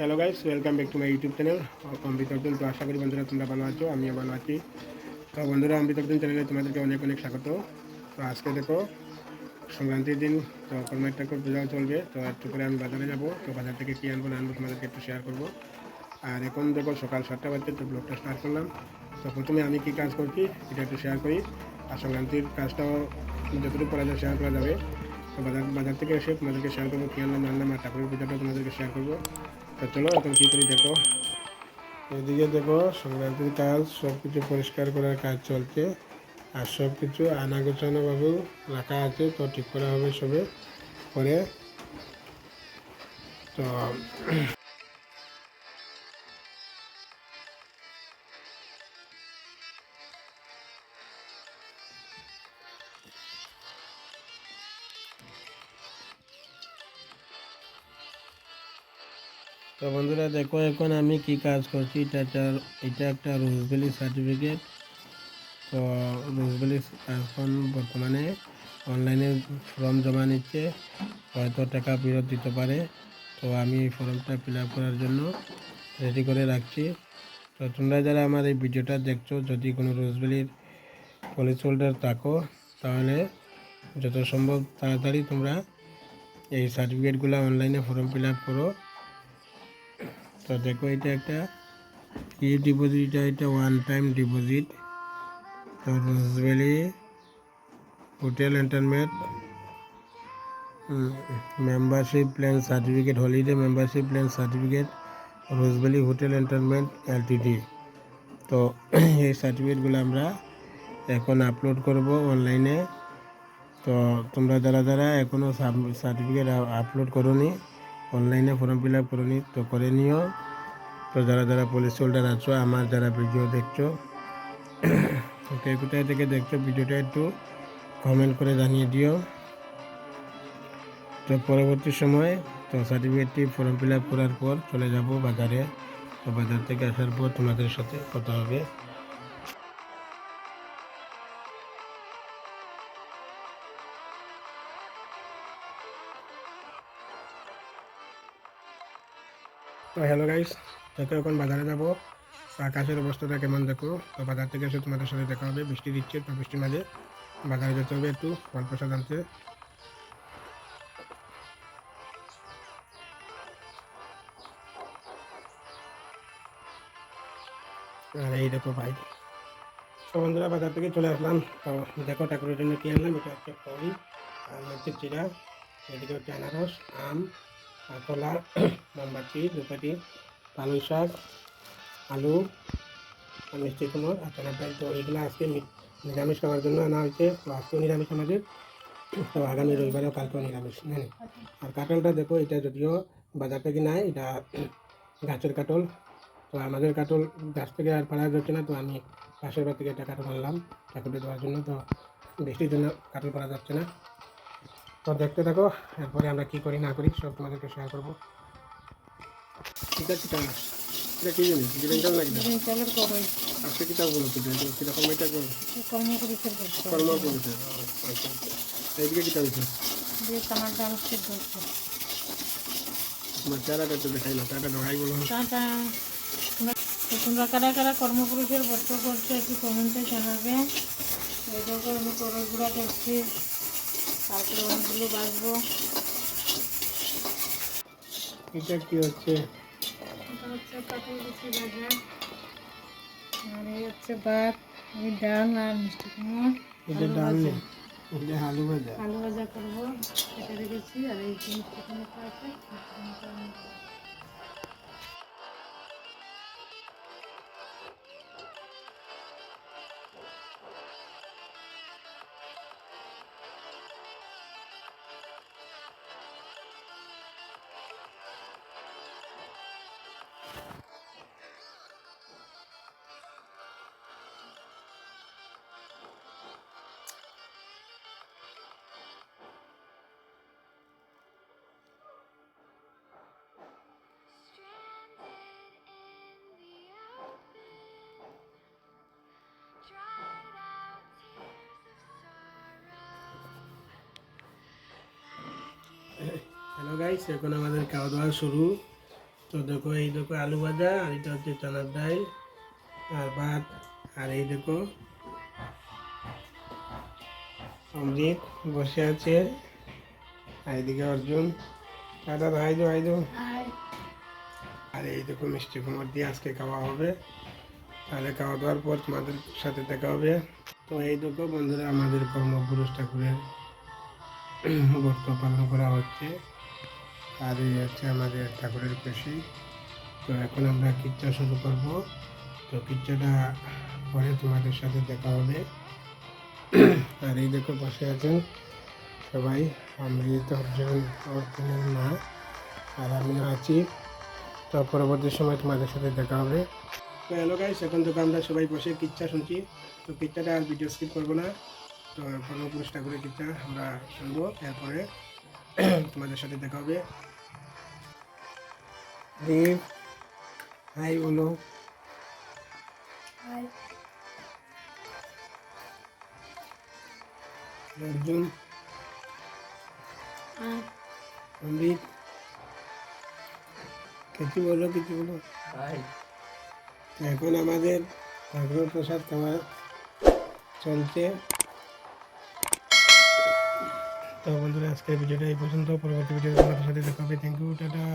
Hello guys, welcome back to my YouTube channel Amrit Arjun. তো আশা করি বন্ধুরা তোমরা ভালো আছো, আমিও ভালো আছি। তো বন্ধুরা, অমৃত অর্জুন চ্যানেলে তোমাদেরকে অনেক অনেক স্বাগত। তো আজকে দেখো সংক্রান্তির দিন, তো কর্মের ঠাকুর পূজাও চলবে। তো একটু করে আমি বাজারে যাব, তো বাজার থেকে কী আনবো না আনবো তোমাদেরকে একটু শেয়ার করবো। আর এখন দেখো সকাল 7টা বাজছে, তো ব্লগটা স্টার্ট করলাম। তো প্রথমে আমি কী কাজ করছি এটা একটু শেয়ার করি, আর সংক্রান্তির কাজটাও যতটুকু করা যায় শেয়ার করা যাবে। তো বাজার থেকে এসে তোমাদেরকে শেয়ার করবো কী আনলাম না আনলাম, আর ঠাকুরের পূজাটাও তোমাদেরকে শেয়ার করবো। তো চলো এখন কী করি দেখো। এদিকে দেখো সংক্রান্তির কাজ সব কিছু পরিষ্কার করার কাজ চলছে, আর সব কিছু আনা গোছানোভাবেও রাখা আছে। তো ঠিক করা হবে সবে পরে। তো তো বন্ধুরা দেখো এখন আমি কি কাজ করছি। এটা একটা রোজভ্যালি সার্টিফিকেট। তো রোজভ্যালি এখন বর্তমানে অনলাইনে ফর্ম জমা নিচ্ছে, হয়তো টাকা ফেরত দিতে পারে। তো আমি এই ফর্মটা ফিল আপ করার জন্য রেডি করে রাখছি। তো তোমরা যারা আমার এই ভিডিওটা দেখছো, যদি কোনো রোজভ্যালির পলিসি হোল্ডার থাকো, তাহলে যত সম্ভব তাড়াতাড়ি তোমরা এই সার্টিফিকেটগুলো অনলাইনে ফর্ম ফিল আপ করো। তো দেখো এটা একটা কি ডিপোজিট, এটা ওয়ান টাইম ডিপোজিট। তো Rose Valley hotel entertainment membership plan certificate, holiday membership plan certificate, Rose Valley hotel entertainment Ltd. তো এই সার্টিফিকেটগুলো আমরা এখন আপলোড করব অনলাইনে। তো তোমরা যারা যারা এখনও সার্টিফিকেট আপলোড করোনি, অনলাইনে ফর্ম ফিল আপ করোনি, তো করে নিও। তো যারা যারা পলিসি হোল্ডার আছো, আমার যারা ভিডিও দেখছো, কে কোথায় থেকে দেখছো ভিডিওটা একটু কমেন্ট করে জানিয়ে দিও। তো পরবর্তী সময় তো সার্টিফিকেটটি ফর্ম ফিল আপ করার পর চলে যাব বাজারে। তো বাজার থেকে আসার পর তোমাদের সাথে কথা হবে। তো হ্যালো গাইস, দেখো এখন বাজারে যাব। আকাশের অবস্থাটা কেমন দেখো। তো বাজার থেকে এসে তোমাদের সাথে দেখা হবে। বৃষ্টি দিচ্ছে, তো বৃষ্টির মাঝে বাজারে যেতে হবে একটু ফল প্রসাদ আনতে। আর এই দেখো ভাই, তো বন্ধুরা বাজার থেকে চলে আসলাম। তো দেখো ঠাকুরের জন্য কি আনলাম। এটা হচ্ছে খই আর হচ্ছে চিরা, এদিকে হচ্ছে আনারস, আম, আর কলা, মোমবাতি, ধূপকাঠি, পালং শাক, আলু, আর মিষ্টি কুমড় আর চানার ডাল। তো এগুলো আজকে নিরামিষ খাওয়ার জন্য আনা হয়েছে। তো আজকেও নিরামিষ আমাদের, তো আগামী রবিবারেও কালকেও নিরামিষ। হ্যাঁ, আর কাঁঠালটা দেখো, এটা যদিও বাজার থেকে নাই, এটা গাছের কাঁঠাল। তো আমাদের কাঁঠাল গাছ থেকে আর পাড়া যাচ্ছে না, তো আমি পাশের বাড়ি থেকে একটা কাঁঠাল আনলাম ঠাকুরকে দেওয়ার জন্য। তো বৃষ্টির জন্য কাঁঠাল পাড়া যাচ্ছে না। তো দেখতে থাকো, এরপরে আমরা কী করি না করি সব তোমাদেরকে শেয়ার করবো। ঠিক আছে, এটা কি জিনিস ডিজাইনটাল নাকি আজকে কিতাব বলো তো কীরকম এটা কর্ম করেছে। এইদিকে কিতাব হয়েছে তোমার চেহারাটা একটু দেখাই না, চেহারাটা ঢোকাই বলো। তোমরা কারা কারা কর্মপুরুষের ব্রত করছো একটু কমেন্টে জানাবে। এই দেখো আমি তরল গুঁড়া করছি, তারপরে অনেকগুলো বাঁচবো। এটা কি হচ্ছে? এটা হচ্ছে কাঁঠাল কুচি ভাজা, আর এই হচ্ছে ভাত, এই ডাল আর মিষ্টি কুমড়। এটা ডাল নেই, এটা আলু ভাজা। আলু ভাজা করবো, এটা রেখেছি। আর এই যে মিষ্টি কুমড়টা আছে, মিষ্টি কুমড়টা আমি হ্যালো গাইস, এখন আমাদের খাওয়া দাওয়া শুরু। তো দেখো এই দেখো আলু ভাজা, আর এটা হচ্ছে চানার ডাল আর ভাত। আর এই দেখো অমৃত বসে আছে, আর এইদিকে অর্জুন। দাদা হাই দো। আর এই দেখো মিষ্টি কুমড় দিয়ে আজকে খাওয়া হবে। তাহলে খাওয়া দাওয়ার পর তোমাদের সাথে দেখা হবে। তো এই দেখো বন্ধুরা, আমাদের কর্মপুরুষ ঠাকুরের ব্রত পালন করা হচ্ছে। আর এই হচ্ছে আমাদের ঠাকুরের খুশি। তো এখন আমরা কিচ্ছা শুরু করব। তো কিচ্ছাটা পরে তোমাদের সাথে দেখা হবে। আর এই দেখো বসে আছেন সবাই, অমৃত, অর্জুনের মা, আর আমিও আছি। তো পরবর্তী সময় তোমাদের সাথে দেখা হবে। তো হ্যালো গাইস, এখন থেকে আমরা সবাই বসে কিচ্ছা শুনছি। তো কিচ্ছাটা আর ভিডিও স্কিপ করবো না। তো কর্মপুরুষ ঠাকুরের কিচ্ছা আমরা শুনবো, এরপরে তোমাদের সাথে দেখা হবে। দেব হাই বলো। অর্জুন, অমৃত, কিছু বলো। তো এখন আমাদের ঠাকুরের প্রসাদ খাওয়া চলছে। তো বন্ধুরা, আজকের ভিডিওটা এই পর্যন্ত। পরবর্তী ভিডিও তোমাদের সাথে দেখা হবে। Thank you, tata.